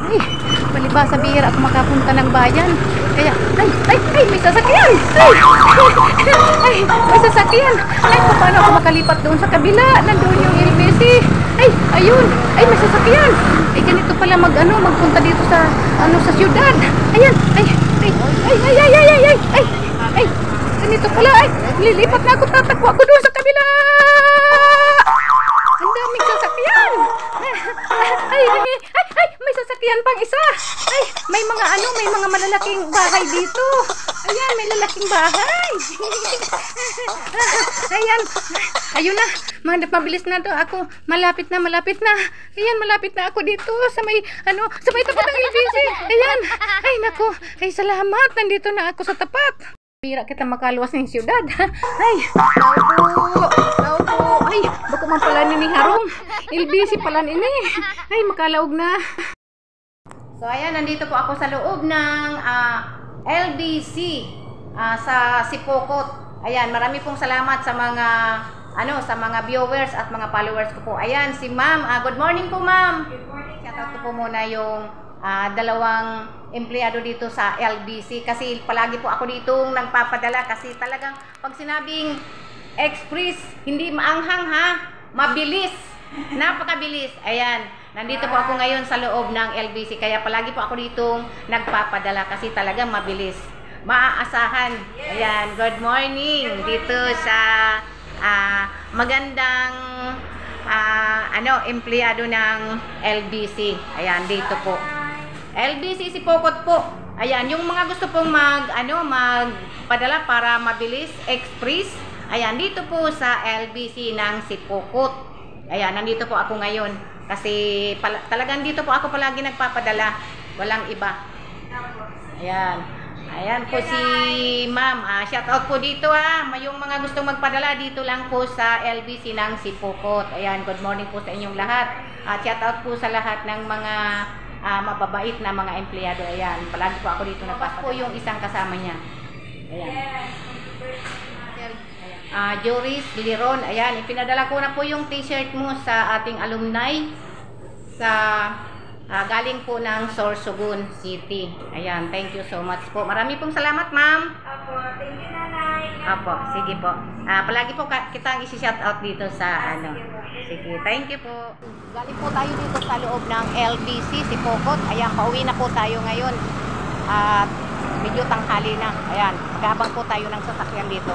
Ay, palibasa bihira ako makapunta ng bayan. Kaya, ay, may sasakyan! Ay, may sasakyan! Ay, paano ako makalipat doon sa kabila? Nandun yung LBC. Ay, ayun! Ay, may sasakyan! Ay, ganito pala magpunta dito sa, sa syudad. Ayan, ay, ganito pala, ay, lilipat na ako, tatakbo ako doon sa kabila! Ang daming sasakyan! Ay, may sasakyan pang isa! Ay, may mga malalaking bahay dito! Ayan, may lalaking bahay! Ayan, ayun na, mabilis na to ako, malapit na. Ayan, malapit na ako dito sa may, sa may tapat ng LBC. Ayan, ay naku, ay salamat, nandito na ako sa tapat. Pira kita makaluwas ng siyudad. Ay, tao po. Ay, baka man pala ni Harong. LBC pala nini. Ay, makalaog na. So, ayan, nandito po ako sa loob ng LBC sa Sipokot. Ayan, marami pong salamat sa mga sa mga viewers at mga followers ko po. Ayan, si Ma'am. Good morning po, Ma'am. Good morning. Shoutout ko po muna yung dalawang empleyado dito sa LBC kasi palagi po ako ditong nagpapadala kasi talagang pag sinabing express, hindi maanghang ha, mabilis, napakabilis. Ayan, nandito po ako ngayon sa loob ng LBC kaya palagi po ako ditong nagpapadala kasi talagang mabilis, maaasahan. Ayan, good morning dito sa magandang empleyado ng LBC. Ayan, dito po LBC Sipokot po. Ayan, yung mga gusto pong magpadala para mabilis, express. Ayan, dito po sa LBC ng Sipokot. Ayan, nandito po ako ngayon. Kasi talagang dito po ako palagi nagpapadala. Walang iba. Ayan. Ayan po si Ma'am. Shout out po dito yung mga gustong magpadala dito lang po sa LBC ng Sipokot. Ayan, good morning po sa inyong lahat. Shout out po sa lahat ng mga mababait na mga empleyado. Ayan, palagi po ako dito nagpapadala. Po yung isang kasama niya. Ayan. Joris Liron. Ayan, ipinadala ko na po yung t-shirt mo sa ating alumni sa galing po ng Sorsogon City. Ayan, thank you so much po. Marami pong salamat, Ma'am. Apo, thank you, Nanay. Apo, sige po. Palagi po kitang isi-shout out dito sa Sige, thank you po. Galing po tayo dito sa loob ng LBC Sipokot. Ayan, pauwi na po tayo ngayon. At medyo tanghali na. Ayan, maghabang po tayo ng sasakyan dito.